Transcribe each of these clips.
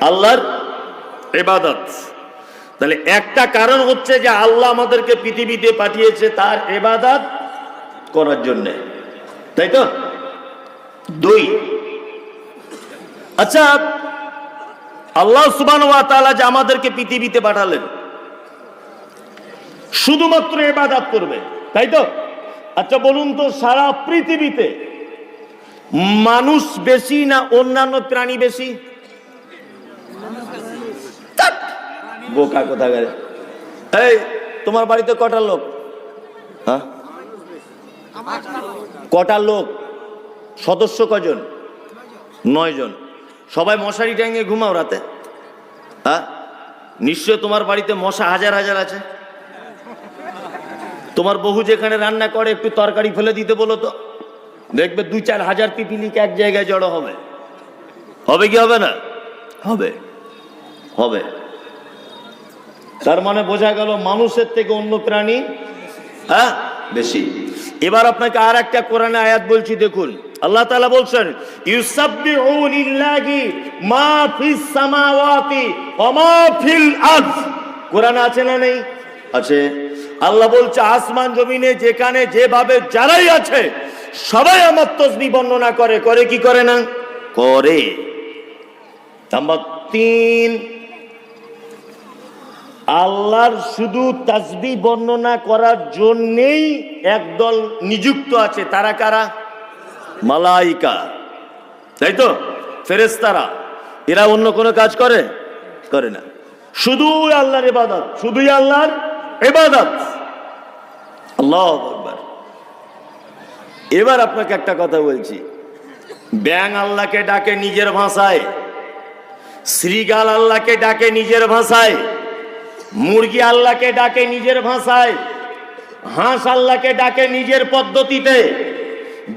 আল্লাহর ইবাদত। তাহলে একটা কারণ হচ্ছে যে আল্লাহ আমাদেরকে পৃথিবীতে পাঠিয়েছে তার ইবাদত করার জন্য, তাই তো? দুই, আচ্ছা আল্লাহ সুবহানাহু ওয়া তাআলা যে আমাদেরকে পৃথিবীতে পাঠালেন শুধুমাত্র ইবাদত করবে, তাই তো? আচ্ছা বলুন তো, সারা পৃথিবীতে মানুষ বেশি না অন্যান্য প্রাণী বেশি? বোকা কোথাকার। এই তোমার বাড়িতে কটা লোক? হ্যাঁ, কটা লোক? সদস্য কজন? 9 জন। সবাই মশারি টাঙিয়ে ঘুমাও রাতে? হ্যাঁ, নিশ্চয় তোমার বাড়িতে মশা হাজার হাজার আছে। তোমার বহু যেখানে রান্না করে একটু তরকারি ফেলে দিতে বলো তো, দেখবে 2-4 হাজার পিপিলিকা এক জায়গায় জড়ো হবে। হবে কি হবে না? হবে, হবে। তার মানে বোঝা গেল মানুষের থেকে অন্য প্রাণী হ্যাঁ বেশি। এবার আপনাকে আর একটা কোরআনে আয়াত বলছি, দেখুন আল্লাহ তাআলা বলছেন ইউসাব্বিহু লিল্লাহি মা ফিস সামাওয়াতি ওয়া মা ফিল আরদ। কোরআনে আছে না নেই? আছে। আল্লাহ বলছে আসমান জমিনে যেখানে যেভাবে যারাই আছে সবাই আমার তাসবিহ বর্ণনা করে। করে কি করে না? করে। নাম্বার 3, আল্লাহর শুধু তাসবিহ বর্ণনা করার জন্যই একদল নিযুক্ত আছে। তারা কারা? মালাইকা, তাই তো? ফেরেশতারা। এরা অন্য কোনো কাজ করে? করে না। শুধু আল্লাহর ইবাদত, শুধুই আল্লাহর ইবাদত। আল্লাহু আকবার। এবার আপনাকে একটা কথা বলছি, ব্যাঙ আল্লাহকে ডাকে নিজের ভাষায়, শ্রীগাল আল্লাহকে ডাকে নিজের ভাষায়, মুরগি আল্লাহকে ডাকে নিজের ভাষায়, হাঁস আল্লাহকে ডাকে নিজের পদ্ধতিতে,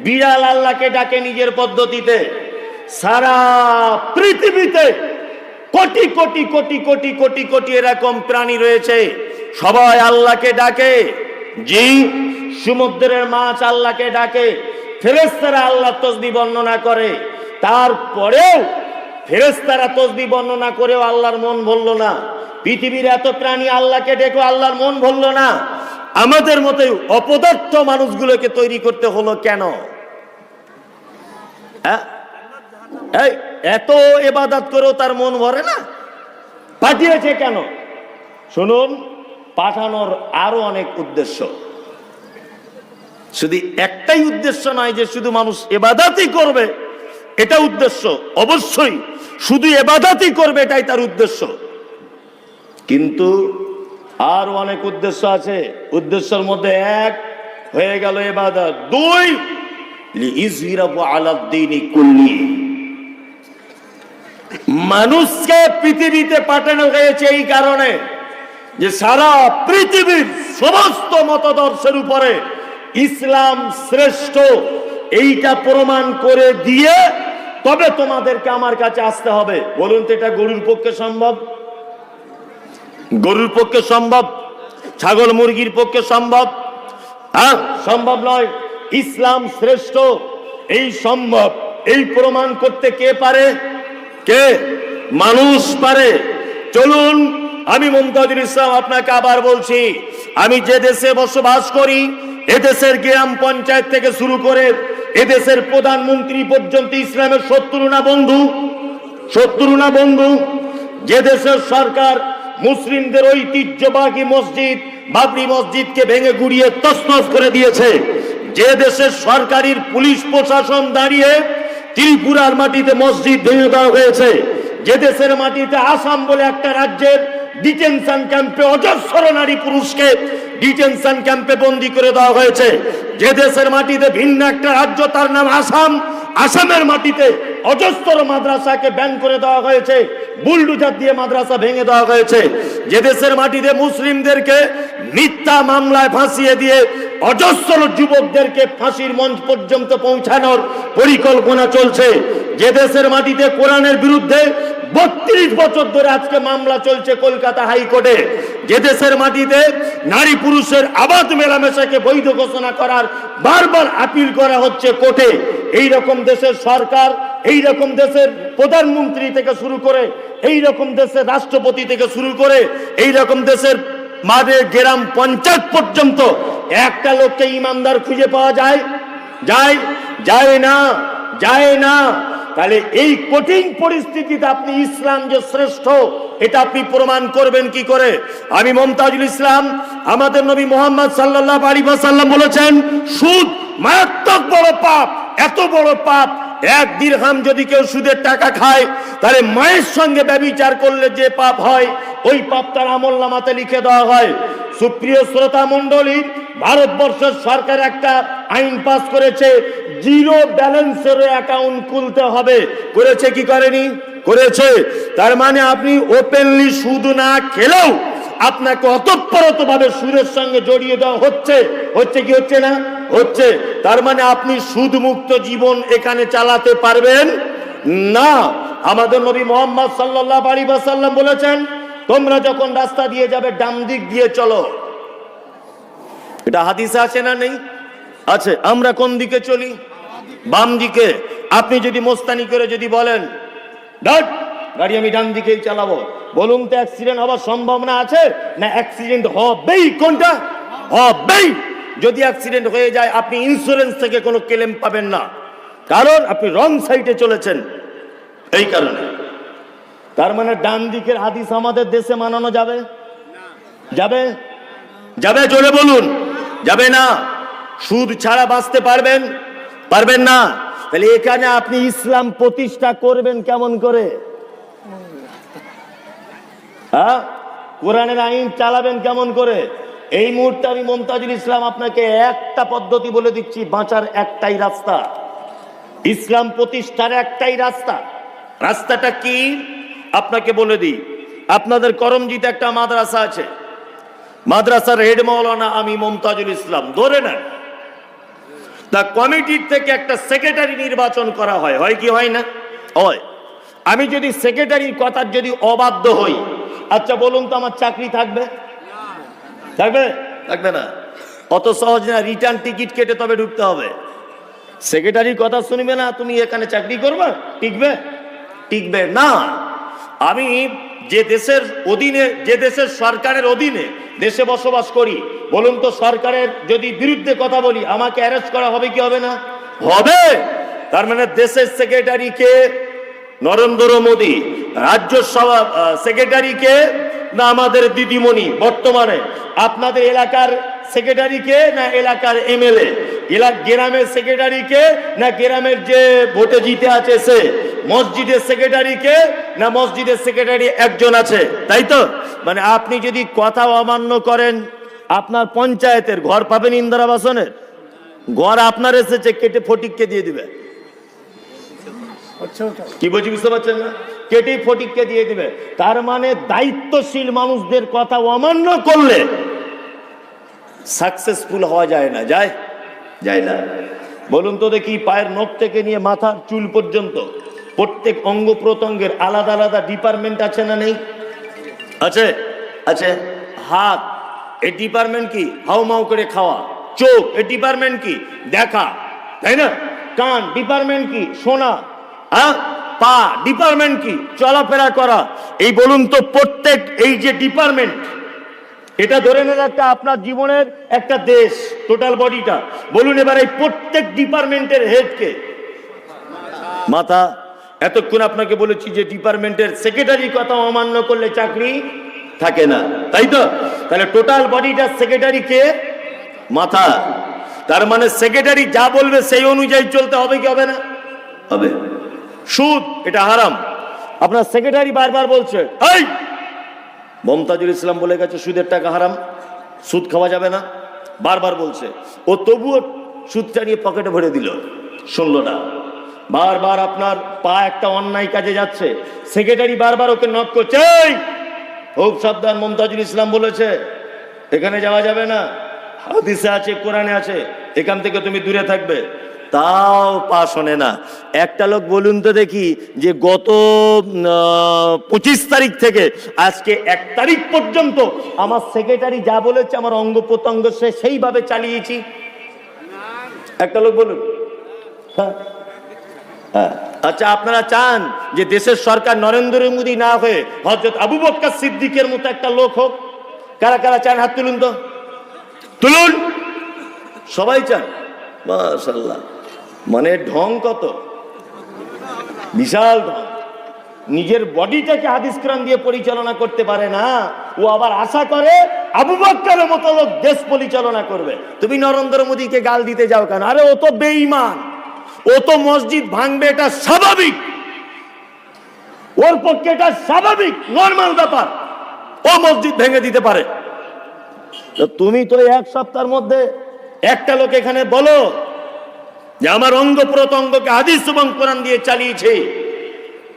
বিড়াল আল্লাহকে ডাকে নিজের পদ্ধতিতে। সারা পৃথিবীতে কোটি কোটি কোটি কোটি কোটি কোটি এরকম প্রাণী রয়েছে, সবাই আল্লাহকে ডাকে। জি, সমুদ্রের মাছ আল্লাহকে ডাকে, ফেরেশতারা আল্লাহর তাসবিহ বর্ণনা করে। তারপরেও ফেরেশতারা তাসবিহ বর্ণনা করেও আল্লাহর মন ভরল না। পৃথিবীর এত প্রাণী আল্লাহকে ডেকে আল্লাহর মন ভরল না। আমাদের মতো অপদার্থ মানুষগুলোকে তৈরি করতে হলো কেন? এই এত ইবাদত করেও তার মন ভরে না, পাঠিয়েছে কেন? শুনুন, পাঠানোর আরো অনেক উদ্দেশ্য, শুধু একটাই উদ্দেশ্য নয় যে শুধু মানুষ ইবাদতই করবে, এটা উদ্দেশ্য অবশ্যই, শুধু ইবাদতই করবে এটাই তার উদ্দেশ্য, কিন্তু আর অনেক উদ্দেশ্য আছে। উদ্দেশ্যের মধ্যে এক হয়ে গেল ইবাদত। 2, লিইযহিরাহু আলাদ-দীনি কুল্লি। মানুষকে পৃথিবীতে পাঠানো হয়েছে এই কারণে যে সারা পৃথিবীর সমস্ত মতদর্শের উপরে ইসলাম শ্রেষ্ঠ, এইটা প্রমাণ করে দিয়ে তবে তোমাদেরকে আমার কাছে আসতে হবে। বলুন তো, এটা গরুর পক্ষে সম্ভব? গরুর পক্ষে সম্ভব? ছাগল মুরগির পক্ষে সম্ভব? হ্যাঁ, সম্ভব নয়। ইসলাম শ্রেষ্ঠ এই সম্ভব, এই প্রমাণ করতে কে পারে? কে? মানুষ পারে। চলুন, আমি মুমতাজুল ইসলাম আপনাকে আবার বলছি, আমি যে দেশে বসবাস করি এদেশের গ্রাম পঞ্চায়েত থেকে শুরু করে এদেশের প্রধানমন্ত্রী পর্যন্ত ইসলামের শত্রু না বন্ধু? শত্রু না বন্ধু? যে দেশের সরকার মুসলিমদের ঐতিহ্যবাহী মসজিদ বাবরি মসজিদকে ভেঙে গুড়িয়ে তছনছ করে দিয়েছে, যে দেশের সরকারি পুলিশ প্রশাসন দাঁড়িয়ে ত্রিপুরার মাটিতে মসজিদ ভেঙে দেওয়া হয়েছে, যে দেশের মাটিতে আসাম বলে একটা রাজ্যের ডিটেনশন ক্যাম্পে অজস্র নারী পুরুষকে ডিটেনশন ক্যাম্পে বন্দী করে দেওয়া হয়েছে, যে দেশের মাটিতে ভিন্ন একটা রাজ্য তার নাম আসাম, আসামের মাটিতে অজস্র মাদ্রাসাকে ব্যান করে দেওয়া হয়েছে, বুলডোজার দিয়ে মাদ্রাসা ভেঙে দেওয়া হয়েছে, যে দেশের মাটিতে মুসলিমদেরকে মিথ্যা মামলায় ফাঁসিয়ে দিয়ে অজস্র যুবকদেরকে ফাঁসির মঞ্চ পর্যন্ত পৌঁছানোর পরিকল্পনা চলছে, যে দেশের মাটিতে কোরআনের বিরুদ্ধে 32 বছর ধরে আজকে মামলা চলছে কলকাতা হাইকোর্টে, যে দেশের মাটিতে নারী পুরুষের আবাদ মেলামেশাকে বৈধ ঘোষণা করার বারবার আপিল করা হচ্ছে কোর্টে, এই রকম দেশের সরকার এই রকম দেশের প্রধানমন্ত্রী থেকে শুরু করে, এই রকম দেশের রাষ্ট্রপতি থেকে শুরু করে, এই রকম দেশের মাঠে গ্রাম পঞ্চায়েত পর্যন্ত একটা লোককে ইমানদার খুঁজে পাওয়া যায়? যায়? যায় না, যায় না। তাহলে এই কঠিন পরিস্থিতিতে আপনি ইসলাম যে শ্রেষ্ঠ, এটা আপনি প্রমাণ করবেন কি করে? আমি মুমতাজুল ইসলাম, আমাদের নবী মুহাম্মদ সাল্লাল্লাহু আলাইহি ওয়াসাল্লাম বলেছেন, সুদ মারাত্মক বড় পাপ। এত বড় পাপ, 1 দিরহাম যদি কেউ সুদের টাকা খায়, তাহলে মায়ের সঙ্গে ব্যভিচার করলে যে পাপ হয়, ওই পাপ তার আমলনামাতে লিখে দেওয়া হয়। সুপ্রিয় শ্রোতা মণ্ডলী, ভারতবর্ষের সরকার একটা আইন পাস করেছে, জিরো ব্যালেন্সের অ্যাকাউন্ট খুলতে হবে। করেছে কি করেনি? করেছে। তার মানে আপনি ওপেনলি সুদ না খেলেও আপনাকে অতঃপরতভাবে সুদের সঙ্গে জড়িয়ে দেওয়া হচ্ছে। হচ্ছে কি হচ্ছে না? হচ্ছে। তার মানে আপনি সুদ মুক্ত জীবন এখানে চালাতে পারবেন না। আমাদের নবী মুহাম্মদ সাল্লাল্লাহু আলাইহি ওয়াসাল্লাম বলেছেন, তোমরা যখন রাস্তা দিয়ে যাবে ডান দিক দিয়ে চলো। এটা হাদিসে আছে না নেই? আছে। আমরা কোন দিকে চলি? বাম দিকে। আপনি যদি মোস্তানি করে যদি বলেন, ডাট গাড়ি আমি ডান দিকেই চালাবো, বলুন তো অ্যাক্সিডেন্ট হওয়ার সম্ভাবনা আছে না? অ্যাক্সিডেন্ট হবেই। কোনটা? হবেই। যদি অ্যাক্সিডেন্ট হয়ে যায়, আপনি ইন্স্যুরেন্স থেকে কোনো ক্লেম পাবেন না, কারণ আপনি রং সাইডে চলেছেন। এই কারণে। তার মানে ডান দিকের হাদিস আমাদের দেশে মানানো যাবে? যাবে? যাবে? জোরে বলুন। যাবে না। সুদ ছাড়া বাঁচতে পারবেন? পারবেন না। তাহলে এখানে আপনি ইসলাম প্রতিষ্ঠা করবেন কেমন করে? হ্যাঁ, কোরআনের আইন চালাবেন কেমন করে? এই মুহূর্তে আমি মুমতাজুল ইসলাম আপনাকে একটা পদ্ধতি বলে দিচ্ছি, বাঁচার একটাই রাস্তা, ইসলাম প্রতিষ্ঠার একটাই রাস্তা। রাস্তাটা কি আপনাকে বলে দিই। আপনাদের করমজিতে একটা মাদ্রাসা আছে, মাদ্রাসার হেড মাওলানা আমি মুমতাজুল ইসলাম ধরে নেন। তা কমিটির থেকে একটা সেক্রেটারি নির্বাচন করা হয়, হয় কি হয় না? হয়। আমি যদি সেক্রেটারির কথার যদি অবাধ্য হই, আচ্ছা বলুন তো আমার চাকরি থাকবে? থাকবে? থাকবে না। অত সহজ না, রিটার্ন টিকিট কেটে তবে ঢুকতে হবে। সেক্রেটারির কথা শুনবে না, তুমি এখানে চাকরি করবে? টিকবে? টিকবে না। আমি যে দেশের অধীনে, যে দেশের সরকারের অধীনে দেশে বসবাস করি, বলুন তো সরকারের যদি বিরুদ্ধে কথা বলি, আমাকে অ্যারেস্ট করা হবে কি হবে না? হবে। তার মানে দেশের সেক্রেটারিকে নরেন্দ্র মোদী, রাজ্যসভা সেক্রেটারিকে না আমাদের দিদিমণি বর্তমানে, আপনাদের এলাকার সেক্রেটারিকে না এলাকার এমএলএ, গ্রামের সেক্রেটারিকে না গ্রামের যে ভোটে জিতে আছে সে, মসজিদের সেক্রেটারিকে না মসজিদের সেক্রেটারি একজন আছে, তাই তো? মানে আপনি যদি কথা অমান্য করেন, আপনার পঞ্চায়েতের ঘর পাবেন ইন্দিরা আবাসনের, ঘর আপনার এসেছে কেটে ফটিককে দিয়ে দিবে। কি বলছি বুঝতে পারছেন না? কেটে ফটিককে দিয়ে দিবে। তার মানে দায়িত্বশীল মানুষদের কথা অমান্য করলে সাকসেসফুল হওয়া যায় না। যায়? যায় না। বলুন তো দেখি, পায়ের নখ থেকে নিয়ে মাথার চুল পর্যন্ত প্রত্যেক অঙ্গ প্রত্যঙ্গের আলাদা আলাদা ডিপার্টমেন্ট আছে না নেই? আছে। আছে। হাত, এই ডিপার্টমেন্ট কি? হাউমাউ করে খাওয়া। চোখ, এই ডিপার্টমেন্ট কি? দেখা, তাই না? কান, ডিপার্টমেন্ট কি? শোনা। হ্যাঁ, পা, ডিপার্টমেন্ট কি? চলাফেরা করা। এই বলুন তো প্রত্যেক এই যে ডিপার্টমেন্ট, এটা ধরে নেন একটা আপনার জীবনের একটা দেশ, টোটাল বডিটা। বলুন এবার এই প্রত্যেক ডিপার্টমেন্টের হেড কে? মাথা। এতক্ষণ আপনাকে বলেছি যে ডিপার্টমেন্টের সেক্রেটারি কথা অমান্য করলে চাকরি থাকে না, তাই তো? তাহলে টোটাল বডিটার সেক্রেটারি কে? মাথা। তার মানে সেক্রেটারি যা বলবে সেই অনুযায়ী চলতে হবে কি হবে না? হবে। সুদ এটা হারাম। আপনার সেক্রেটারি বারবার বলছে, এই মুমতাজুল ইসলাম বলে গেছে সুদের টাকা হারাম, সুদ খাওয়া যাবে না, বারবার বলছে। ও তবুও সুদটা নিয়ে পকেটে ভরে দিল, শুনলো না। বারবার আপনার পা একটা অন্যায় কাজে যাচ্ছে, সেক্রেটারি বারবার ওকে নক করছে, খুব সাবধান, মুমতাজুল ইসলাম বলেছে এখানে যাওয়া যাবে না, হাদিসে আছে, কোরআনে আছে, এখান থেকে তুমি দূরে থাকবে। তাও পা শোনে না। একটা লোক বলুন তো দেখি যে গত 25 তারিখ থেকে আজকে 1 তারিখ পর্যন্ত আমার সেক্রেটারি যা বলেছে আমার অঙ্গ প্রত্যঙ্গ সেইভাবে চালিয়েছি। একটা লোক বলুন। হ্যাঁ, আচ্ছা, আপনারা চান যে দেশের সরকার নরেন্দ্র মোদী না হয়ে হযরত আবু বকর সিদ্দিকের মতো একটা লোক হোক? কারা কারা চান? হাত তুলুন তো, তুলুন। সবাই চান, মাশাআল্লাহ। মানে ঢং কত, বিশাল ঢং। নিজের বডিটাকে হাদিস কোরআন দিয়ে পরিচালনা করতে পারে না, ও আবার আশা করে আবু বকরের মতো লোক দেশ পরিচালনা করবে। তুমি নরেন্দ্র মোদীকে গাল দিতে যাও কেন? আরে ও তো বেঈমান, ও তো মসজিদ ভাঙবে, এটা স্বাভাবিক, ওর পক্ষে এটা স্বাভাবিক নরমাল ব্যাপার, ও মসজিদ ভেঙে দিতে পারে। তো তুমি তো এক সপ্তাহের মধ্যে একটা লোক এখানে বলো যে আমার অঙ্গ প্রত্যঙ্গকে হাদিস এবং কোরআন দিয়ে চালিয়েছে,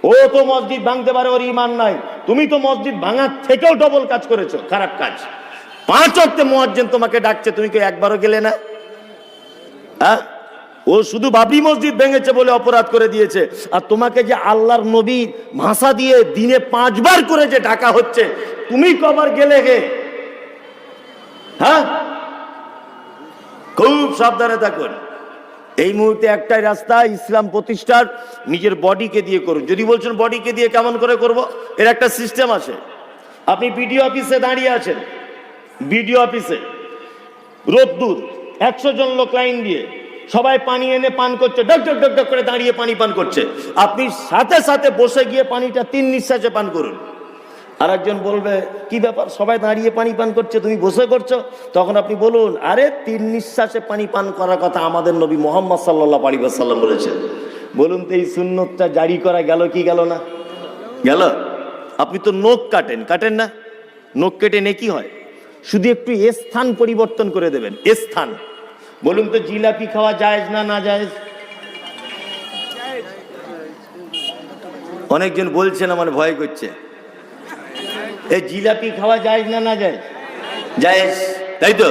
ও তো মসজিদ ভাঙতে পারে, ওর ঈমান নাই। তুমি তো মসজিদ ভাঙার থেকেও ডবল কাজ করেছো, খারাপ কাজ। 5 ওয়াক্তে মুয়াজ্জিন তোমাকে ডাকছে, তুমি কি একবারও গেলে না? হ্যাঁ, ও শুধু বাবরি মসজিদ ভেঙেছে বলে অপরাধ করে দিয়েছে, আর তোমাকে যে আল্লাহর নবী ভাষা দিয়ে দিনে 5 বার করে যে ডাকা হচ্ছে, তুমি কবার গেলে গে? হ্যাঁ, খুব সাবধানে থাকুন। এই মুহূর্তে একটাই রাস্তা ইসলাম প্রতিষ্ঠার, নিজের বডিকে দিয়ে করুন। যদি বলছেন বডিকে দিয়ে কেমন করে করব, এর একটা সিস্টেম আছে। আপনি বিডিও অফিসে দাঁড়িয়ে আছেন, বিডিও অফিসে রোদ্দুর, 100 জন লোক লাইন দিয়ে, সবাই পানি এনে পান করছে, ডক ডক ডক ডক করে দাঁড়িয়ে পানি পান করছে। আপনি সাথে সাথে বসে গিয়ে পানিটা 3 নিঃশ্বাসে পান করুন। আর একজন বলবে কি ব্যাপার, সবাই দাঁড়িয়ে পানি পান করছে, তুমি বসে করছো? তখন আপনি বলুন, আরে 3 নিঃশ্বাসে পানি পান করার কথা আমাদের নবী মুহাম্মদ সাল্লাল্লাহু আলাইহি ওয়াসাল্লাম বলেছেন। বলুন তো এই সুন্নতটা জারি করা গেল কি গেল না? গেল। আপনি তো নখ কাটেন, কাটেন না? নখ কেটে নেকি হয়? শুধু একটু স্থান পরিবর্তন করে দেবেন, স্থান। বলুন তো জিলাপি খাওয়া জায়েজ না না জায়েজ? অনেকজন বলছেন, আমার ভয় করছে। এই জিলাপি খাওয়া জায়েজ না না জায়েজ? জায়েজ, তাই তো?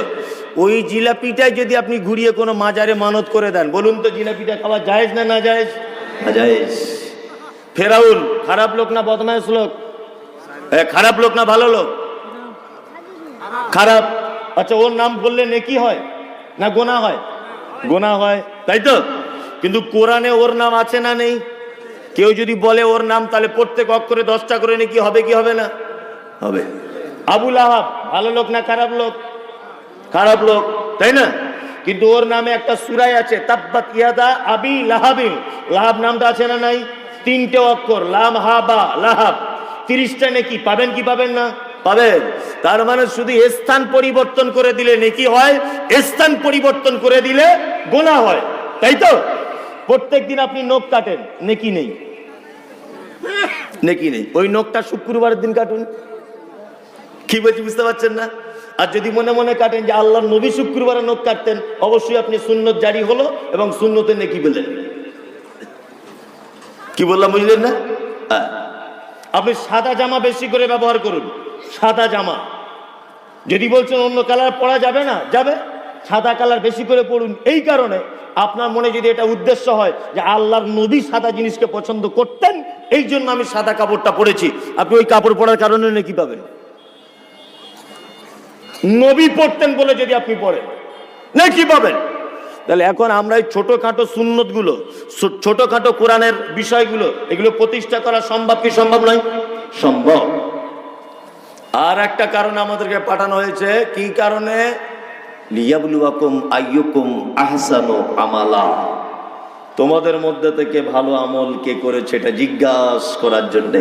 ওই জিলাপিটাই যদি আপনি ঘুরিয়ে কোনো মাজারে মানত করে দেন, বলুন তো জিলাপিটা খাওয়া জায়েজ না না জায়েজ? না জায়েজ। ফেরাউন খারাপ লোক না বদমাইশ লোক? খারাপ লোক না ভালো লোক? খারাপ। আচ্ছা, ওর নাম বললে নেকি হয় না গোনা হয়? গোনা হয়, তাই তো? কিন্তু কোরআনে ওর নাম আছে না নেই? কেউ যদি বলে ওর নাম, তাহলে প্রত্যেক অক্ষরে 10টা করে নেকি হবে কি হবে না? হবে। আবু লাহাব ভালো লোক না খারাপ লোক? খারাপ লোক, তাই না? কিন্তু ওর নামে একটা সূরা আছে, তাব্বাত ইয়াদা আবি লাহাবিন। লাহাব নামটা আছে না নাই? 3টে অক্ষর, লাম হা বা লাহাব। 30টা নেকি পাবেন কি পাবেন না? পাবেন। তার মানে শুধু স্থান পরিবর্তন করে দিলে নেকি হয়, স্থান পরিবর্তন করে দিলে গোনা হয়, তাই তো? প্রত্যেকদিন আপনি নখ কাটেন, নেকি নেই, নেকি নেই। ওই নখটা শুক্রবারের দিন কাটুন। কি বলছি বুঝতে পারছেন না? আর যদি মনে মনে কাটেন যে আল্লাহর নবী শুক্রবারে নখ কাটতেন, অবশ্যই আপনি সুন্নত জারি হলো এবং সুন্নতে নেকি পেলেন। কি বললাম বুঝলেন না? আপনি সাদা জামা বেশি করে ব্যবহার করুন, সাদা জামা। যদি বলছেন অন্য কালার পরা যাবে না, যাবে, সাদা কালার বেশি করে পড়ুন। এই কারণে আপনার মনে যদি এটা উদ্দেশ্য হয় যে আল্লাহর নবী সাদা জিনিসকে পছন্দ করতেন, এই জন্য আমি সাদা কাপড়টা পরেছি, আপনি ওই কাপড় পরার কারণে নেকি পাবেন। নবী পড়তেন বলে যদি আপনি পড়েন, নেকি পাবেন। তাহলে এখন আমরা এই ছোটখাটো সুন্নত গুলো, ছোটখাটো কোরআনের বিষয়গুলো, এগুলো প্রতিষ্ঠা করা সম্ভব কি সম্ভব নয়? সম্ভব। আর একটা কারণে আমাদেরকে পাঠানো হয়েছে, কি কারণে? লিয়াবলুয়াকুম আইয়ুকুম আহসানু আমালা। তোমাদের মধ্যে থেকে ভালো আমল কে করেছে এটা জিজ্ঞাসা করার জন্য।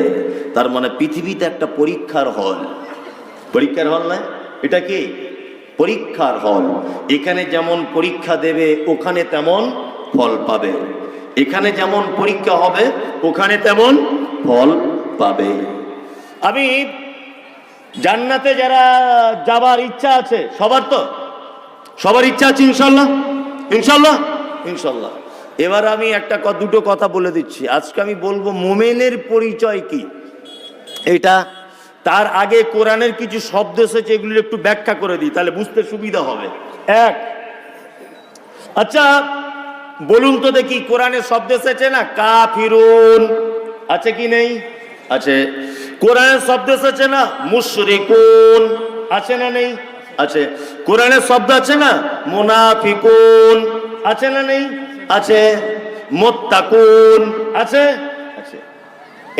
তার মানে পৃথিবীতে একটা পরীক্ষার হল, পরীক্ষার হল না এটা? কি পরীক্ষার হল। এখানে যেমন পরীক্ষা দেবে ওখানে তেমন ফল পাবে, এখানে যেমন পরীক্ষা হবে ওখানে তেমন ফল পাবে। আমি জান্নাতে যারা যাবার ইচ্ছা আছে, সবার তো সবার ইচ্ছা আছে ইনশাল্লাহ, ইনশাল্লাহ, ইনশাল্লাহ। এবার আমি একটা দুটো কথা বলে দিচ্ছি। আজকে আমি বলবো মুমিনের পরিচয় কি, এটা। তার আগে কোরআনের কিছু শব্দ এসেছে, এগুলো একটু ব্যাখ্যা করে দিই, তাহলে বুঝতে সুবিধা হবে। আচ্ছা বলুন তো দেখি, কোরআনের শব্দ এসেছে না কাফিরুন, আছে কি নেই? আছে। কোরআনের শব্দ এসেছে না মুশরিকুন, আছে না নেই? আছে। কোরআনের শব্দ আছে না মুনাফিকুন, আছে না নেই? আছে। মুত্তাকুন আছে আছে।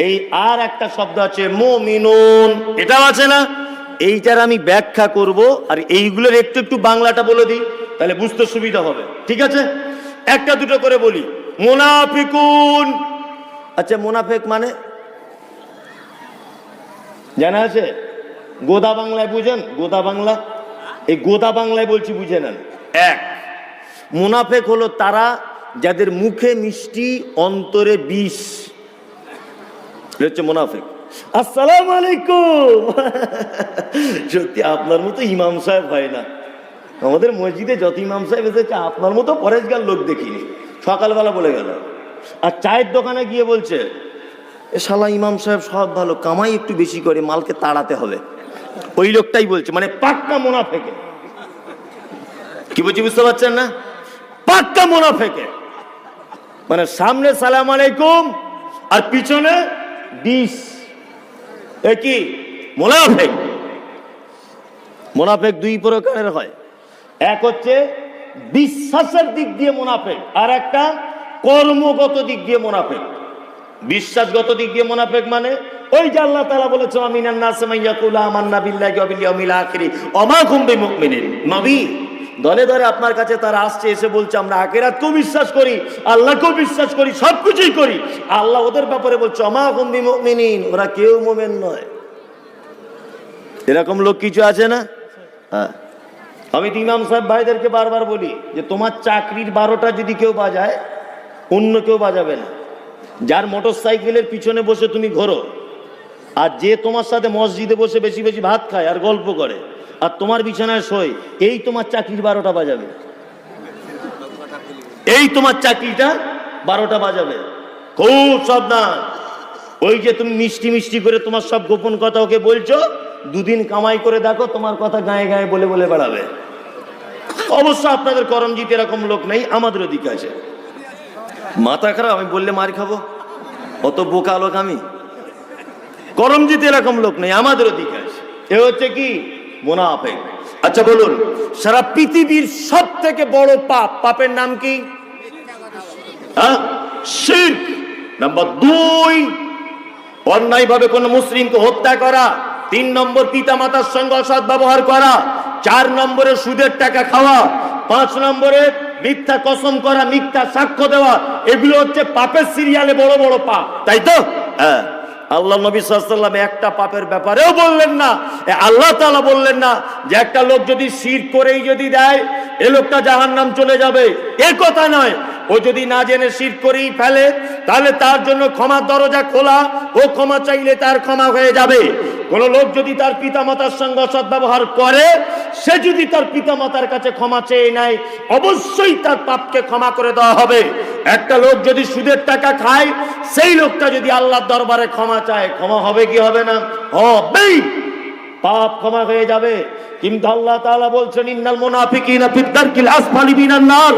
এই আর একটা শব্দ আছে মুমিনুন, এটাও আছে না? এইটার আমি ব্যাখ্যা করব, আর এইগুলোর একটু একটু বাংলাটা বলে দিই, তাহলে বুঝতে সুবিধা হবে। ঠিক আছে, একটা দুটো করে বলি। মুনাফিকুন, আচ্ছা মুনাফিক মানে জানা আছে? গোদা বাংলায় বুঝেন? গোদা বাংলা, এই গোদা বাংলায় বলছি, বুঝে নেন। এক, মুনাফিক হলো তারা যাদের মুখে মিষ্টি অন্তরে বিষ, হচ্ছে মুনাফিক। আসসালামু আলাইকুম। সত্যি আপনার মতো ইমাম সাহেব হয় না আমাদের মসজিদে, যত ইমাম সাহেব এসেছে আপনার মতো পরেশগার লোক দেখিনি। সকালবেলা বলে গেল, আর চায়ের দোকানে গিয়ে বলছে এ শালা ইমাম সাহেব সব ভালো, কামাই একটু বেশি করে, মালকে তাড়াতে হবে। ওই লোকটাই বলছে, মানে পাক্কা মুনাফিকে। কি বলছি বুঝতে পারছেন না? পাক্কা মুনাফিকে, মানে সামনে সালাম আলাইকুম আর পিছনে বিষ। এ কি মুনাফিক? মুনাফিক দুই প্রকারের হয়, এক হচ্ছে বিশ্বাসের দিক দিয়ে মুনাফিক, আর একটা কর্মগত দিক দিয়ে মুনাফিক। বিশ্বাসগত দিক দিয়ে মুনাফিক মানে ওই যে আল্লাহ তাআলা বলেছেন আমিনান নাস মান ইয়াকুলু আমান্না বিল্লাহি ওয়া বিল ইয়াউমিল আখির ওয়া মা হুম বিমুমিনিন। নবী, দলে দলে আপনার কাছে তারা আসছে, এসে বলছে আমরা আখিরাতকেও বিশ্বাস করি, আল্লাহকেও বিশ্বাস করি, সবকিছুই করি। আল্লাহ ওদের ব্যাপারে বলছে ওয়া মা হুম বিমুমিনিন, ওরা কেউ মুমিন নয়। এরকম লোক কিছু আছে না? হ্যাঁ, আমি তো ইমাম সাহেব ভাইদেরকে বারবার বলি যে তোমার চাকরির 12টা যদি কেউ বাজায়, অন্য কেউ বাজাবে না। যার মোটর সাইকেলের পিছনে বসে তুমি ঘোরো, আর যে তোমার সাথে মসজিদে বসে বেশি বেশি ভাত খায় আর গল্প করে, আর তোমার বিছানায় শোয়, এই তোমার চাকরির 12টা বাজাবে। এই তোমার চাকরিটা 12টা বাজাবে। খুব সাবধান। ওই যে তুমি মিষ্টি মিষ্টি করে তোমার সব গোপন কথা ওকে বলছো, দুদিন কামাই করে দেখো তোমার কথা গায়ে গায়ে বলে বলে বেড়াবে। অবশ্য আপনাদের করমজিতে এরকম লোক নেই, আমাদের ওদিকে আছে। মাথা খারাপ, আমি বললে মার খাবো, অত বোকা লোক আমি? করমজিতে এরকম লোক নেই, আমাদের ওদিকে আছে। এ হচ্ছে কি মুনাফিক। আচ্ছা বলুন, সারা পৃথিবীর সব থেকে বড় পাপ, পাপের নাম কি? শিরক। নাম্বার 2, অন্যায় ভাবে কোন মুসলিমকে হত্যা করা। 3 নম্বর, পিতা মাতার সঙ্গে অসৎ ব্যবহার করা। 4 নম্বরে সুদের টাকা খাওয়া। 5 নম্বরে মিথ্যা কসম করা, মিথ্যা সাক্ষ্য দেওয়া। এগুলো হচ্ছে পাপের সিরিয়ালে বড় বড় পাপ, তাই তো? হ্যাঁ। আল্লাহ নবী সাল্লাল্লাহু আলাইহি ওয়াসাল্লাম একটা পাপের ব্যাপারেও বললেন না, আল্লাহ তাআলা বললেন না যে একটা লোক যদি শিরক করেই যদি দেয় এ লোকটা জাহান্নাম চলে যাবে, এ কথা নয়। ও যদি না জেনে শিরক করেই ফেলে তাহলে তার জন্য ক্ষমার দরজা খোলা, ও ক্ষমা চাইলে তার ক্ষমা হয়ে যাবে। কোন লোক যদি তার পিতামাতার সঙ্গে অসৎ ব্যবহার করে, সে যদি তার পিতামাতার কাছে ক্ষমা চেয়ে নেয়, অবশ্যই তার পাপকে ক্ষমা করে দেওয়া হবে। একটা লোক যদি সুদের টাকা খায়, সেই লোকটা যদি আল্লাহর দরবারে ক্ষমা চায়, ক্ষমা হবে কি হবে না? হবেই, পাপ ক্ষমা হয়ে যাবে। কিন্তু আল্লাহ তাআলা বলছেন ইন্নাল মুনাফিকিনা ফিদ দারকিল আসফালি মিনান নার।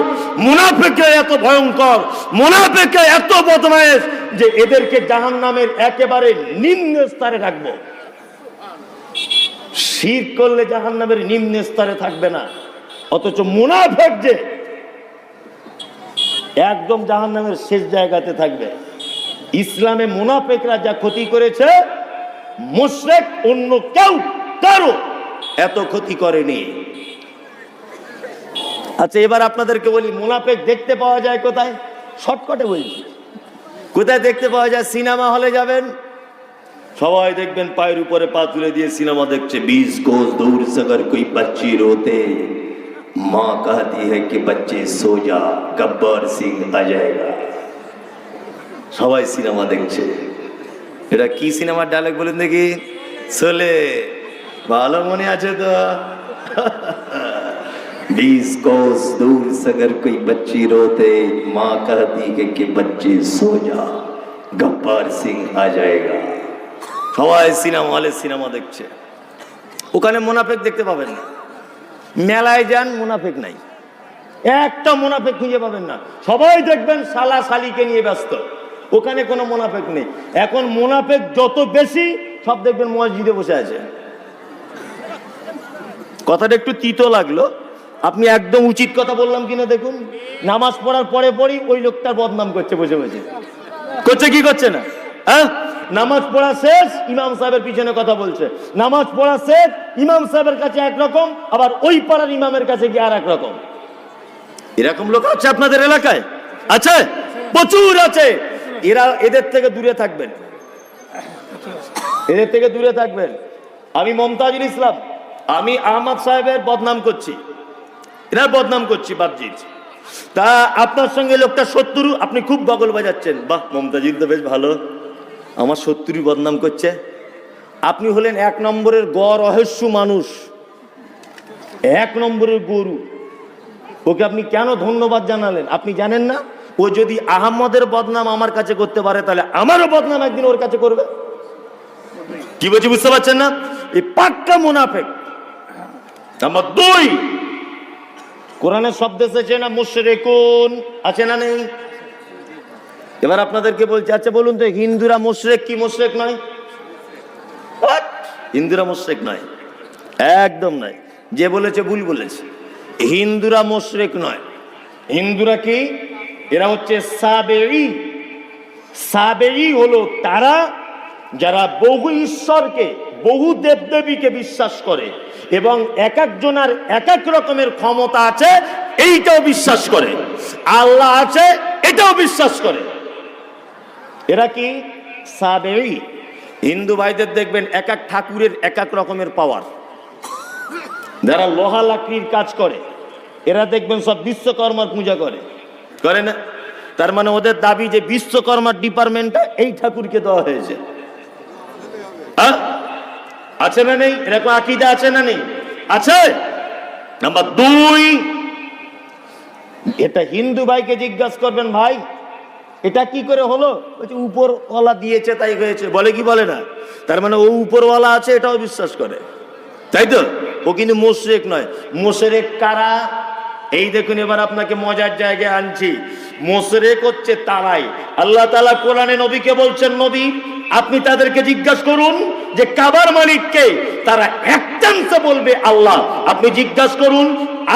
মুনাফিকরা এত ভয়ঙ্কর, মুনাফিকরা এত বদমাইশ যে এদেরকে জাহান্নামের একেবারে নিম্ন স্তরে রাখবো। শিরক করলে জাহান্নামের নিম্ন স্তরে থাকবে না, অথচ মুনাফিক যে একদম জাহান্নামের শেষ জায়গাতে থাকবে। ইসলামে মুনাফিকরা যা ক্ষতি করেছে, মুশরিক অন্য কেউ কারো এত ক্ষতি করেনি। আচ্ছা এবার আপনাদেরকে বলি, মুনাফিক দেখতে পাওয়া যায় কোথায়? শর্টকাটে বলছি, কোথায় দেখতে পাওয়া যায়? সিনেমা হলে যাবেন, সবাই দেখবেন পায়ের উপরে পা তুলে দিয়ে সিনেমা দেখছে। 20 কোস দূর से अगर कोई बच्ची रोते माँ कहती है कि बच्चे सो जा, गब्बर सिंह आ जाएगा। সবাই সিনেমা দেখছে। এটা কি সিনেমার ডায়লগ বলেন দেখি? চলে ভালো মনে আছে তো? 20 कोस दूर से अगर कोई बच्ची रोते माँ कहती है कि बच्चे सो जा, गब्बर सिंह आ जाएगा। সবাই সিনেমা হলে সিনেমা দেখছে, ওখানে মুনাফিক দেখতে পাবেন না। মেলায় যান, মুনাফিক নাই, একটা মুনাফিক খুঁজে পাবেন না। সবাই দেখবেন শালা শালিকে নিয়ে ব্যস্ত, ওখানে কোনো মুনাফিক নেই। এখন মুনাফিক যত বেশি, সব দেখবেন মসজিদে বসে আছে। কথাটা একটু তিতো লাগলো, আপনি একদম উচিত কথা বললাম কিনা দেখুন। নামাজ পড়ার পরে পরই ওই লোকটার বদনাম করছে, বসে বসে করছে, কি করছে না? হ্যাঁ, নামাজ পড়া শেষ, ইমাম সাহেবের পিছনে কথা বলছে। নামাজ পড়া শেষ, ইমাম সাহেবের কাছে একরকম, আবার ওই পাড়ার ইমামের কাছে গিয়ে আর একরকম। এরকম লোক আছে আপনাদের এলাকায়? আছে, প্রচুর আছে। এদের থেকে দূরে থাকবেন, এদের থেকে দূরে থাকবেন। আমি মমতাজুল ইসলাম, আমি আহমদ সাহেবের বদনাম করছি, এনার বদনাম করছি বাবজি। তা আপনার সঙ্গে লোকটা শত্রু, আপনি খুব বগল বাজাচ্ছেন, বাহ মমতাজুল তো বেশ ভালো, আমার শত্রু বদনাম করছে। আপনি হলেন এক নম্বরের গড় রহস্য মানুষ, এক নম্বরের গরু। ওকে আপনি কেন ধন্যবাদ জানালেন? আপনি জানেন না ও যদি আহমদের বদনাম আমার কাছে করতে পারে, তাহলে আমারও বদনাম একদিন ওর কাছে করবে। কি বলছি বুঝতে পারছেন না? এই পাক্কা মুনাফিক। নাম্বার 2, কোরআনের শব্দ এসেছে না মুশরিকুন, আছে না নেই? এবার আপনাদেরকে বলছি, আচ্ছা বলুন তো, হিন্দুরা মুশরিক কি মুশরিক নয়? হিন্দুরা মুশরিক নয়, একদম নয়। যে বলেছে ভুল বলেছে। হিন্দুরা মুশরিক নয়। হিন্দুরা কি? এরা হচ্ছে সাবেঈ। সাবেঈ হলো তারা যারা বহু ঈশ্বরকে, বহু দেবদেবীকে বিশ্বাস করে এবং এক একজনের এক এক রকমের ক্ষমতা আছে এইটাও বিশ্বাস করে, আল্লাহ আছে এটাও বিশ্বাস করে। এরা কি? সাবেঈ। হিন্দু ভাইদের দেখবেন এক এক ঠাকুরের এক এক রকমের পাওয়ার। যারা লোহা লাকড়ির কাজ করে এরা দেখবেন সব বিশ্বকর্মার পূজা করে, করে না? তার মানে ওদের দাবি যে বিশ্বকর্মার ডিপার্টমেন্টটা এই ঠাকুরকে দেওয়া হয়েছে। আছে না নেই? এরকম আকীদা আছে না নেই? আছে। নাম্বার 2, এটা হিন্দু ভাইকে জিজ্ঞাসা করবেন, ভাই এটা কি করে হলো? বলছে উপরওয়ালা দিয়েছে তাই হয়েছে। বলে কি বলে না? তার মানে ও উপরওয়ালা আছে এটাও বিশ্বাস করে, তাই তো? ও কিন্তু মুশরিক নয়। মুশরিক কারা? এই দেখুন, এবার আপনাকে মজার জায়গায় আনছি। মুশরিক হচ্ছে তারাই, আল্লাহ তাআলা কোরআনে নবীকে বলছেন, নবী আপনি তাদেরকে জিজ্ঞাসা করুন যে কাবার মালিক কে? তারা এক চান্সে বলবে আল্লাহ। আপনি জিজ্ঞাসা করুন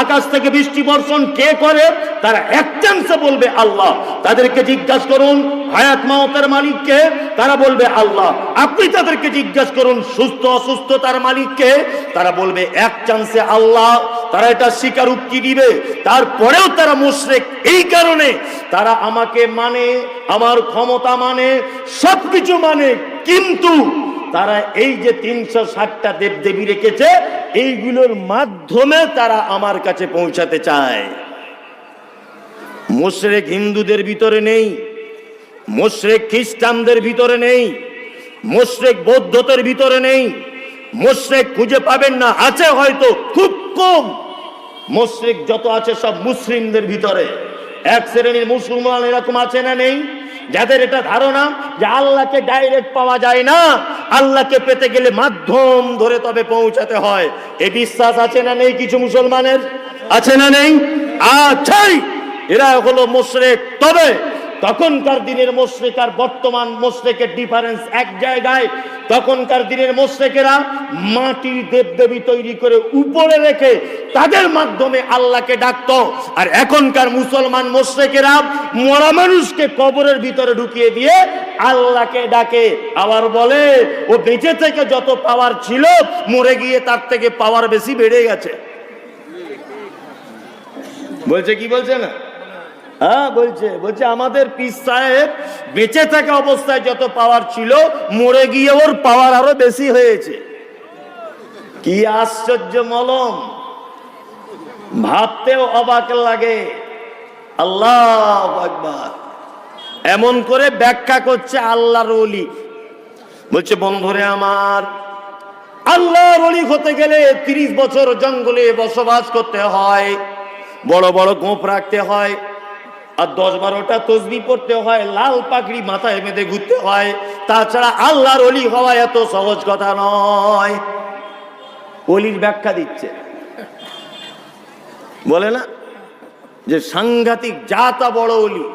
আকাশ থেকে বৃষ্টি বর্ষণ কে করে? তারা এক চান্সে বলবে আল্লাহ। তাদেরকে জিজ্ঞাসা করুন হায়াত মাওতের মালিক কে? তারা বলবে আল্লাহ। আপনি তাদেরকে জিজ্ঞাসা করুন সুস্থ অসুস্থতার মালিক কে? তারা বলবে এক চান্সে আল্লাহ। তারা এটা স্বীকারোক্তি দিবে, তারপরেও তারা মুশরিক। এই কারণে তারা আমাকে মানে, আমার ক্ষমতা মানে, সবকিছু মানে, কিন্তু তারা এই যে 360টা দেবদেবী রেখেছে এইগুলোর মাধ্যমে তারা আমার কাছে পৌঁছাতে চায়। মুশরিক হিন্দুদের ভিতরে নেই, মুশরিক খ্রিস্টানদের ভিতরে নেই, মুশরিক বৌদ্ধদের ভিতরে নেই, মুশরিক খুঁজে পাবেন না, আছে হয়তো খুব কম। মুশরিক যত আছে সব মুসলিমদের ভিতরে। এক শ্রেণীর মুসলমান এরকম আছে না নেই? যাদের এটা ধারণা যে আল্লাহকে ডাইরেক্ট পাওয়া যায় না, আল্লাহকে পেতে গেলে মাধ্যম ধরে তবে পৌঁছাতে হয়। এই বিশ্বাস আছে না নেই কিছু মুসলমানের? আছে না নেই? আছে। এরা হলো মুশরিক। তবে তখনকার দিনের মুশরিক আর বর্তমান মুশরিকের ডিফারেন্স এক জায়গায়। তখনকার দিনের মুশরিকেরা মাটির দেবদেবী তৈরি করে উপরে রেখে তাদের মাধ্যমে আল্লাহকে ডাকতো, আর এখনকার মুসলমান মুশরিকেরা মরা মানুষকে কবরের ভিতরে ঢুকিয়ে দিয়ে আল্লাহকে ডাকে। আবার বলে ও বেঁচে থেকে যত পাওয়ার ছিল মরে গিয়ে তার থেকে পাওয়ার বেশি বেড়ে গেছে। বলছে কি? বলছে না? হ্যাঁ বলছে আমাদের পীর সাহেব বেঁচে থাকা অবস্থায় যত পাওয়ার ছিল মরে গিয়ে ওর পাওয়ার আরো বেশি হয়েছে। কি আশ্চর্য মলম, ভাবতেও অবাক লাগে। আল্লাহু আকবার। এমন করে ব্যাখ্যা করছে আল্লাহর ওলি। বলছে বন্ধুরে আমার, আল্লাহর ওলি হতে গেলে 30 বছর জঙ্গলে বসবাস করতে হয়, বড় বড় গোঁফ রাখতে হয়, আর 10-12টা তসবিহ পড়তে হয়, লাল পাগড়ি মাথায় বেঁধে ঘুরতে হয়। তাছাড়া আল্লাহর ওলি হওয়া এত সহজ কথা নয়। ওলির ব্যাখ্যা দিচ্ছে, বলে না যে সাংঘাতিক জাতা বড় ওলি।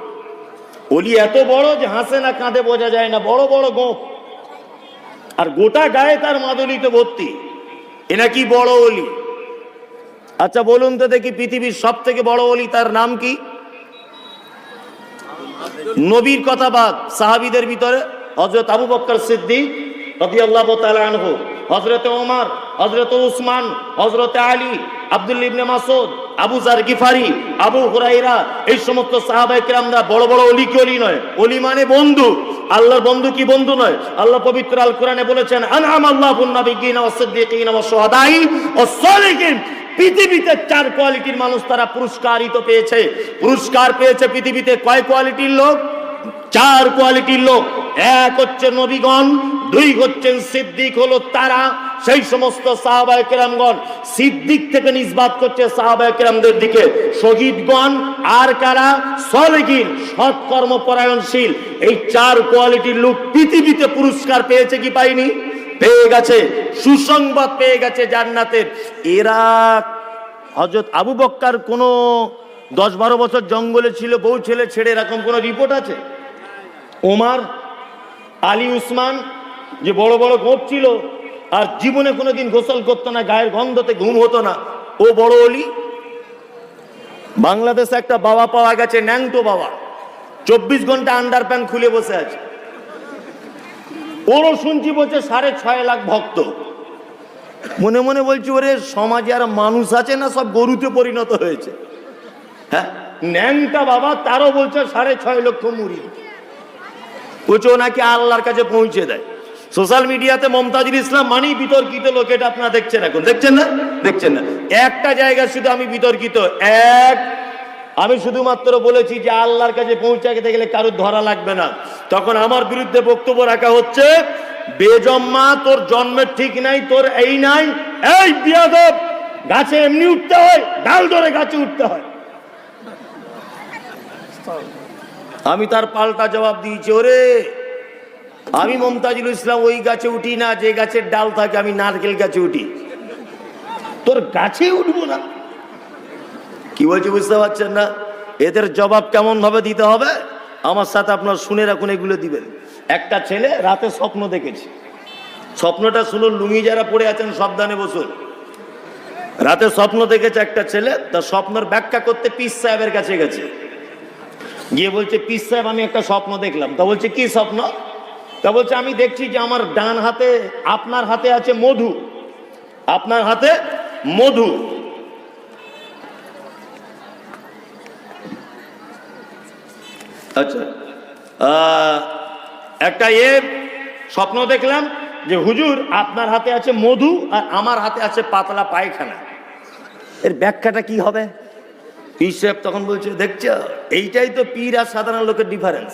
ওলি এত বড় যে হাসে না কাঁধে বোঝা যায় না, বড় বড় গোঁফ, আর গোটা গায়ে তার মাদুলিতে ভর্তি। এ নাকি বড় ওলি। আচ্ছা বলুন তো দেখি, পৃথিবীর সব থেকে বড় ওলি তার নাম কি? নবীর কথা বাদ, সাহাবীদের ভিতরে হযরত আবু বকর সিদ্দিক রাদিয়াল্লাহু তাআলা আনহু, হযরত ওমর, হযরত উসমান, হযরত আলী, আব্দুল্লাহ ইবনে মাসউদ, আবু যার গিফারি, আবু হুরায়রা, এই সমস্ত সাহাবায়ে কেরামরা বড় বড় ওলি কি ওলি নয়? ওলি মানে বন্ধু। আল্লাহর বন্ধু কি বন্ধু নয়? আল্লাহ পবিত্র আল কোরআনে বলেছেন, আনআমাল্লাহু বিন-নাবিয়্যিনা ওয়াস-সিদ্দিকিনা ওয়াস-শুহাদাই ওয়াস-সালিহিন। পৃথিবীতে 4 কোয়ালিটির মানুষ তারা পুরস্কারিত পেয়েছে। পুরস্কার পেয়েছে পৃথিবীতে কয় কোয়ালিটির লোক? 4 কোয়ালিটির লোক। এক হচ্ছে নবীগণ, 2 হচ্ছেন সিদ্দিক, হলো তারা সেই সমস্ত সাহাবায়ে কেরামগণ। সিদ্দিক থেকে নিসবাত করছে সাহাবায়ে কেরামদের দিকে। শহীদগণ আর কারা? সালেহিন, সৎকর্ম পরায়ণশীল। এই 4 কোয়ালিটির লোক পৃথিবীতে পুরস্কার পেয়েছে কি পায়নি? পেয়ে গেছে, সুসংবাদ পেয়ে গেছে জান্নাতের। এরা হযরত আবু বকর কোন 10-12 বছর জঙ্গলে ছিল, বউ ছেলে ছেড়ে, এরকম কোন রিপোর্ট আছে? ওমর, আলী, উসমান যে বড় বড় গোপ ছিল আর জীবনে কোনোদিন গোসল করতো না, গায়ের গন্ধতে ঘুম হতো না, ও বড় ওলি? বাংলাদেশে একটা বাবা পাওয়া গেছে, ন্যাংটো বাবা, 24 ঘন্টা আন্ডার প্যান্ট খুলে বসে আছে। ওরও শুনছি বলছে 6.5 লাখ ভক্ত। মনে মনে বলছি, ওরে সমাজে আর মানুষ আছে না, সব গরুতে পরিণত হয়েছে? হ্যাঁ, ন্যাংটা বাবা, তারও বলছে 6.5 লক্ষ মুরিদ। বলছে ও নাকি আল্লাহর কাছে পৌঁছে দেয়। সোশ্যাল মিডিয়াতে মমতাজুল ইসলাম মানেই বিতর্কিত লোক, এটা আপনারা দেখছেন, এখন দেখছেন না? দেখছেন না? একটা জায়গা শুধু আমি বিতর্কিত, আমি শুধুমাত্র বলেছি যে আল্লাহর কাছে পৌঁছাতে গেলে কারোর ধরা লাগবে না। তখন আমার বিরুদ্ধে বক্তব্য রাখা হচ্ছে, বেজম্মা, তোর জন্মের ঠিক নাই, তোর এই নাই, এই বিয়াদব, গাছে এমনি উঠতে হয়, ডাল ধরে গাছে উঠতে হয়। আমি তার পাল্টা জবাব দিয়েছি, ওরে আমি মমতাজুল ইসলাম ওই গাছে উঠি না যে গাছের ডাল থাকে, আমি নারকেল গাছে উঠি, তোর গাছে উঠবো না। কি বলছি বুঝতে পারছেন না? এদের জবাব কেমন ভাবে দিতে হবে আমার সাথে আপনার শুনে রাখুন, এগুলো দিবেন। একটা ছেলে রাতে স্বপ্ন দেখেছে, স্বপ্নটা শুনুন, লুঙ্গি যারা পড়ে আছেন সাবধানে বসুন। রাতে স্বপ্ন দেখেছে একটা ছেলে, তার স্বপ্নের ব্যাখ্যা করতে পীর সাহেবের কাছে গেছে, গিয়ে বলছে, পীর সাহেব আমি একটা স্বপ্ন দেখলাম। তা বলছে কি স্বপ্ন? তা বলছে, আমি দেখছি যে আমার ডান হাতে আপনার হাতে আছে মধু, আপনার হাতে মধু। আচ্ছা, একটা স্বপ্ন দেখলাম যে হুজুর আপনার হাতে আছে মধু আর আমার হাতে আছে পাতলা পায়খানা, এর ব্যাখ্যাটা কি হবে? পীর সাহেব তখন বলছে, দেখছো, এইটাই তো পীর আর সাধারণ লোকের ডিফারেন্স।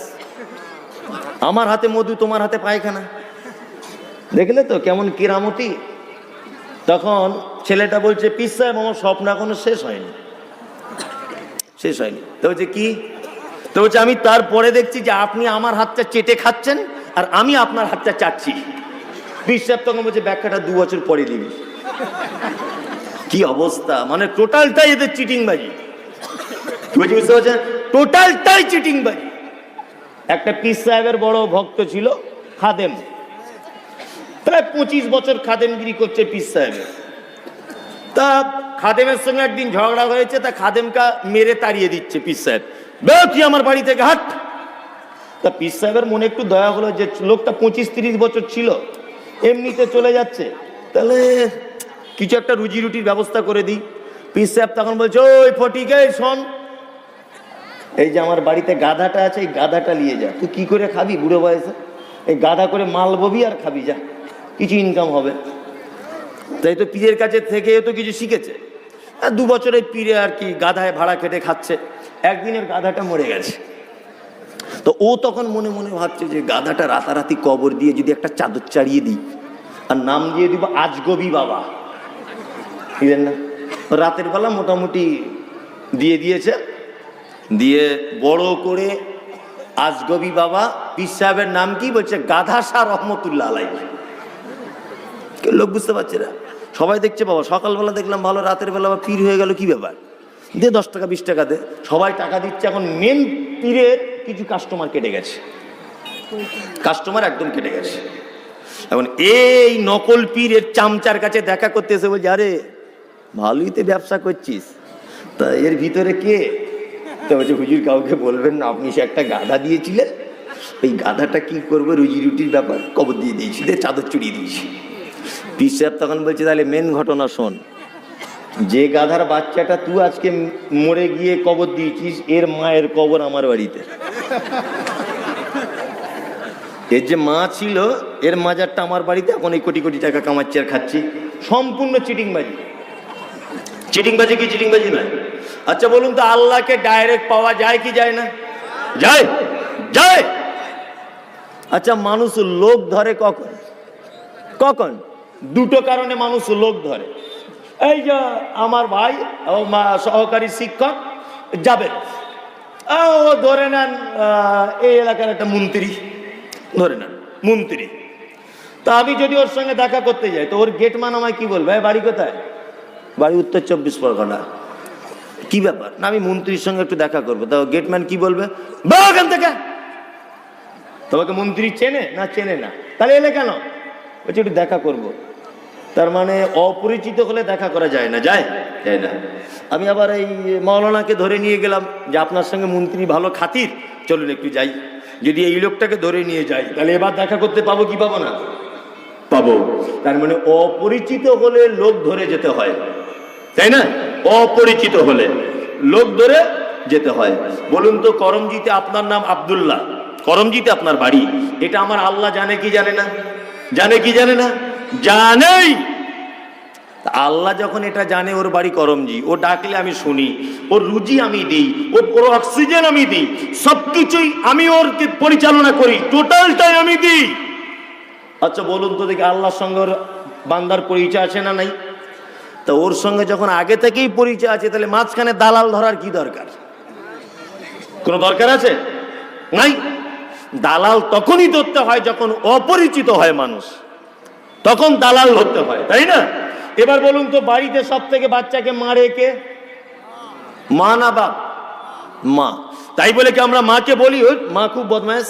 আমার হাতে মধু, তোমার হাতে পায়খানা, দেখলে তো কেমন কিরামতি। তখন ছেলেটা বলছে, পীর সাহেব আমার স্বপ্ন এখনো শেষ হয়নি, শেষ হয়নি। তো বলছে কি? তো বলছে, আমি তারপরে দেখছি যে আপনি আমার হাতটা চেটে খাচ্ছেন আর আমি আপনার হাতটা চাটছি। পীর সাহেব তখন বলছে, ব্যাখ্যাটা 2 বছর পরে দিবি। কি অবস্থা, মানে টোটালটাই এদের চিটিংবাজি। বুঝতে পারছেন? টোটালটাই চিটিংবাজি। একটা পীর সাহেবের বড় ভক্ত ছিল, খাদেম, প্রায় 25 বছর খাদেমগিরি করছে পীর সাহেবের। তা খাদেমের সঙ্গে একদিন ঝগড়া হয়েছে, তা খাদেমকা মেরে তাড়িয়ে দিচ্ছে পীর সাহেব, তুই আমার বাড়ি থেকে হাট। তা পীর সাহেবের মনে একটু দয়া হলো যে লোকটা 25-30 বছর ছিল, এমনিতে চলে যাচ্ছে, তাহলে কিছু একটা রুজি রুটির ব্যবস্থা করে দিই। পীর সাহেব তখন বলছে, ওই ফটিকে শোন, এই যে আমার বাড়িতে গাধাটা আছে, এই গাধাটা নিয়ে যা, তুই কি করে খাবি বুড়ো বয়সে, এই গাধা করে মাল ববি আর খাবি, যা, কিছু ইনকাম হবে। তাই তো পীরের কাছে থেকে তো কিছু শিখেছে। 2 বছর এই পীরে আর কি গাধায় ভাড়া খেটে খাচ্ছে। একদিনের গাধাটা মরে গেছে, তো ও তখন মনে মনে ভাবছে যে গাধাটা রাতারাতি কবর দিয়ে যদি একটা চাদর চাড়িয়ে দিই আর নাম দিয়ে দিব আজগবি বাবা, বুঝলেন না? রাতের বেলা মোটামুটি দিয়ে দিয়েছে, দিয়ে বড় করে আজগবি বাবা। পীর সাহেবের নাম কি? বলছে গাধা শাহ রহমতুল্লাহ আলাইহি। লোক বুঝতে পারছে না, সবাই দেখছে, বাবা সকালবেলা দেখলাম ভালো, রাতের বেলা পীর হয়ে গেল, কি ব্যাপার, দে 10 টাকা 20 টাকা দে, সবাই টাকা দিচ্ছে। এখন মেন পীরের কিছু কাস্টমার কেটে গেছে, কাস্টমার একদম কেটে গেছে। এখন এই নকল পীরের চামচার কাছে দেখা করতে এসে বলছে, আরে ভালোই তো ব্যবসা করছিস, তা এর ভিতরে কে? তো বলছে হুজুর কাউকে বলবেন না, আপনি সে একটা গাধা দিয়েছিলেন, ওই গাধাটা কি করবো, রুজি রুটির ব্যাপার, কবর দিয়ে দিয়েছি, চাদর চড়িয়ে দিয়েছি। পীর সাহেব তখন বলছে তাহলে মেন ঘটনা শোন, যে গাধার বাচ্চাটা তুই আজকে মরে গিয়ে কবর দিয়েছিস, এর মায়ের কবর আমার বাড়িতে। এর যে মা ছিল, এর মাজারটা আমার বাড়িতে, এখন এই কোটি কোটি টাকা কামাচ্ছি আর খাচ্ছি। সম্পূর্ণ চিটিংবাজি। চিটিংবাজি কি চিটিংবাজি নয়? আচ্ছা বলুন তো, আল্লাহকে ডাইরেক্ট পাওয়া যায় কি যায় না? যায়, যায়। আচ্ছা মানুষ লোক ধরে কখন? কখন? দুটো কারণে মানুষ লোক ধরে। এই যে আমার ভাই ও সহকারী শিক্ষক যাবে, ও ধরে নেন এই এলাকার একটা মন্ত্রী, ধরে নেন মন্ত্রী। তা আমি যদি ওর সঙ্গে দেখা করতে যাই, তো ওর গেটম্যান আমায় কি বলবে, বাড়ি কোথায়? বাড়ি উত্তর 24 পরগনা। কি ব্যাপার? না আমি মন্ত্রীর সঙ্গে একটু দেখা করবো। তা গেটম্যান কি বলবে, ওখান থেকে। তোমাকে মন্ত্রী চেনে না? চেনে না। তাহলে এলে কেন? বলছি একটু দেখা করবো। তার মানে অপরিচিত হলে দেখা করা যায় না? যায়, যায় না। আমি আবার এই মৌলানাকে ধরে নিয়ে গেলাম যে আপনার সঙ্গে মন্ত্রী ভালো খাতির, চলুন একটু যাই। যদি এই লোকটাকে ধরে নিয়ে যাই, তাহলে এবার দেখা করতে পাবো কি পাবো না? পাবো। তার মানে অপরিচিত হলে লোক ধরে যেতে হয়, তাই না? অপরিচিত হলে লোক ধরে যেতে হয়। বলুন তো, করমজিতে আপনার নাম আব্দুল্লাহ, করমজিতে আপনার বাড়ি, এটা আমার আল্লাহ জানে কি জানে না? জানে কি জানে না? জানেই। আল্লাহ যখন এটা জানে, ওর বাড়ি করমজি, ও ডাকলে আমি শুনি, ওর রুজি আমি দিই, ওর অক্সিজেন আমি দিই, সবকিছুই আমি ওর পরিচালনা করি, টোটালটাই আমি দিই। আচ্ছা বলুন তো দেখি, আল্লাহর সঙ্গে ওর বান্দার পরিচয় আছে না নাই? তা ওর সঙ্গে যখন আগে থেকেই পরিচয় আছে, তাহলে মাঝখানে দালাল ধরার কি দরকার? কোনো দরকার আছে? নাই। দালাল তখনই ধরতে হয় যখন অপরিচিত হয় মানুষ, তখন দালাল ধরতে হয়, তাই না? এবার বলুন তো, বাড়িতে সব থেকে বাচ্চাকে মারে কে? মা না বাপ? মা। তাই বলে কি আমরা মাকে বলি মা খুব বদমাশ,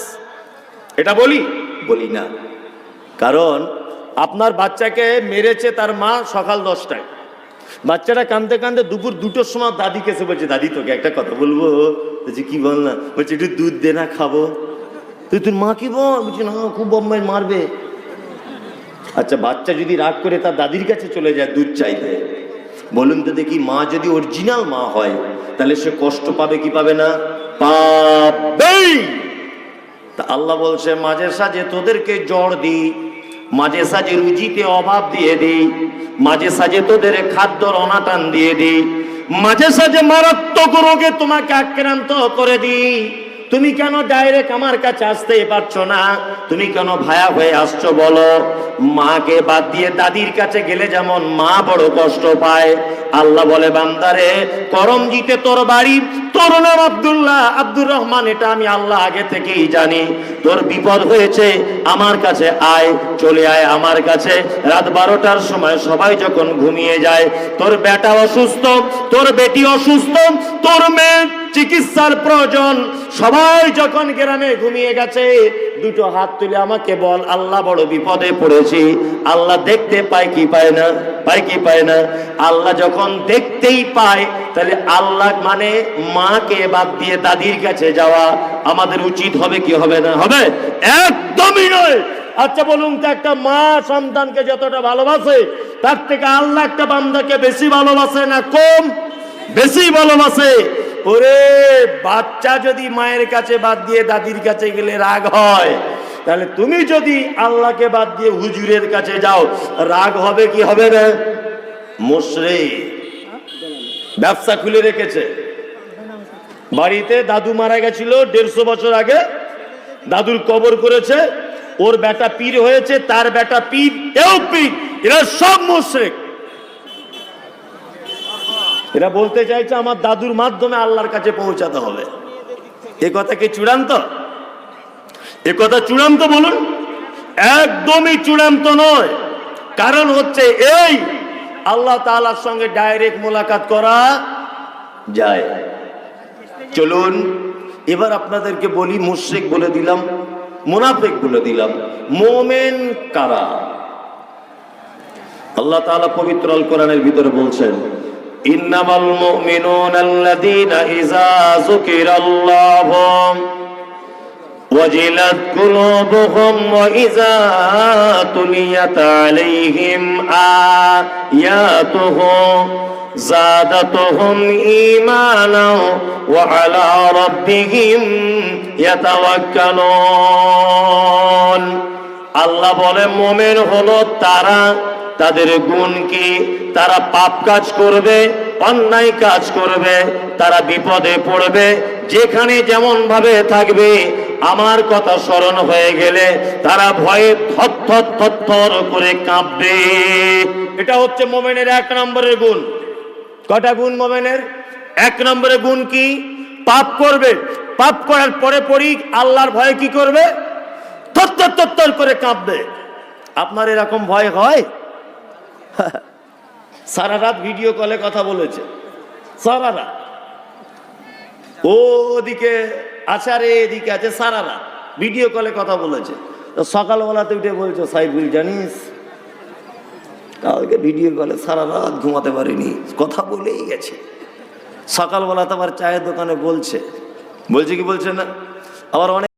এটা বলি? বলি না। কারণ আপনার বাচ্চাকে মেরেছে তার মা সকাল 10টায়, বাচ্চাটা কাঁদতে কাঁদতে দুপুর 2টোর সময় দাদিকে এসে বলছে, দাদি তোকে একটা কথা বলবো। বলছে কি বল না? বলছে একটু দুধ দে না, খাবো। তুই মা কি বল? বলছি না, খুব বম্বাই মারবে। আচ্ছা বাচ্চা যদি রাগ করে তার দাদির কাছে চলে যায় দুধ চাইতে, বলুন তো দেখি, মা যদি অরিজিনাল মা হয়, তাহলে সে কষ্ট পাবে কি পাবে না? পাবেই। তা আল্লাহ বলছে, মাঝে সাঝে তোদেরকে জ্বর দিই, মাঝে সাঝে রুজিতে অভাব দিয়ে দিই, মাঝে সাঝে তোদের খাদ্যর অনাটান দিয়ে দিই, মাঝে সাঝে মারাত্মক রোগে তোমাকে আক্রান্ত করে দিই। তুমি কেন ডাইরেক্ট আমার কাছে আসতে পারছো না? তুমি কেন ভায়া হয়ে আসছো বলো? মাকে বাদ দিয়ে দাদির কাছে গেলে যেমন মা বড় কষ্ট পায়, আল্লাহ বলে বান্দারে, করমজিতে তোর বাড়ি, তোর নাম আব্দুল্লাহ, আব্দুর রহমান, এটা আমি আল্লাহ আগে থেকেই জানি। তোর বিপদ হয়েছে, আমার কাছে আয়, চলে আয় আমার কাছে। রাত 12টার সময় সবাই যখন ঘুমিয়ে যায়, তোর বেটা অসুস্থ, তোর বেটি অসুস্থ, তোর মেয়ে চিকিৎসার প্রয়োজন, সবাই যখন গ্রামে ঘুমিয়ে গেছে, দুটো হাত তুলে আমাকে বল, আল্লাহ বড় বিপদে পড়েছি। আল্লাহ দেখতে পায় কি পায় না? পায় কি পায় না? আল্লাহ যখন দেখতেই পায়, তাহলে আল্লাহ মানে মাকে বাদ দিয়ে দাদির কাছে যাওয়া আমাদের উচিত হবে কি হবে না? হবে? একদমই নয়। আচ্ছা বলুন তো, একটা মা সন্তানকে যতটা ভালোবাসে, তার থেকে আল্লাহ একটা বান্দাকে বেশি ভালোবাসে না কম? বেশি ভালোবাসে। ওরে বাচ্চা যদি মায়ের কাছে বাদ দিয়ে দাদির কাছে গেলে রাগ হয়, তাহলে তুমি যদি আল্লাহকে বাদ দিয়ে হুজুরের কাছে যাও, রাগ হবে কি হবে না? মুশরিক। ব্যবসা খুলে রেখেছে, বাড়িতে দাদু মারা গেছিল 150 বছর আগে, দাদুর কবর করেছে, ওর বেটা পীর হয়েছে, তার বেটা পীর, এও পীর, এরা সব মুশরিক। এরা বলতে চাইছে আমার দাদুর মাধ্যমে আল্লাহর কাছে পৌঁছাতে হবে। এ কথা কি চূড়ান্ত? এ কথা চূড়ান্ত বলুন? একদমই চূড়ান্ত নয়। কারণ হচ্ছে এই, আল্লাহ তাআলার সঙ্গে ডাইরেক্ট মোলাকাত করা যায়। চলুন এবার আপনাদেরকে বলি, মুশরিক বলে দিলাম, মুনাফিক বলে দিলাম, মুমিন কারা? আল্লাহ তাআলা পবিত্র আল কোরআনের ভিতরে বলছেন, ইন্নামাল মুমিনুনা আল্লাযীনা ইযা যুকিরাল্লাহু ওয়াজিলাত কুলুবুহুম ওয়া ইযা তুলিয়াত আলাইহিম আয়াতুহু যাদাতুহুম ঈমানাও ওয়া আলা রাব্বিহিম ইয়াতাওয়াক্কালুন। আল্লাহ বলে মুমিন হলো তারা, তাদের গুণ কি? তারা পাপ কাজ করবে, অন্যায় কাজ করবে, তারা বিপদে পড়বে, যেখানে যেমন ভাবে থাকবে, আমার কথা স্মরণ হয়ে গেলে তারা ভয়ে থরথর করে কাঁপবে। এটা হচ্ছে মুমিনের 1 নম্বরের গুণ। কটা গুণ মুমিনের? 1 নম্বরের গুণ কি? পাপ করবে, পাপ করার পরে পরই আল্লাহর ভয়ে কি করবে? থরথর করে কাঁপবে। আপনার এরকম ভয় হয়? সারা রাত ভিডিও কলে কথা বলেছে, সারা রাত ওদিকে আছে আর এদিকে আছে, সারা রাত ভিডিও কলে কথা বলেছে। তো সকালবেলাতে উঠে বলছে, সাইফুল জানিস কালকে ভিডিও কলে সারা রাত ঘুমাতে পারিনি, কথা বলেই গেছে। সকালবেলাতে আবার চায়ের দোকানে বলছে কি বলছে না, আবার অনেক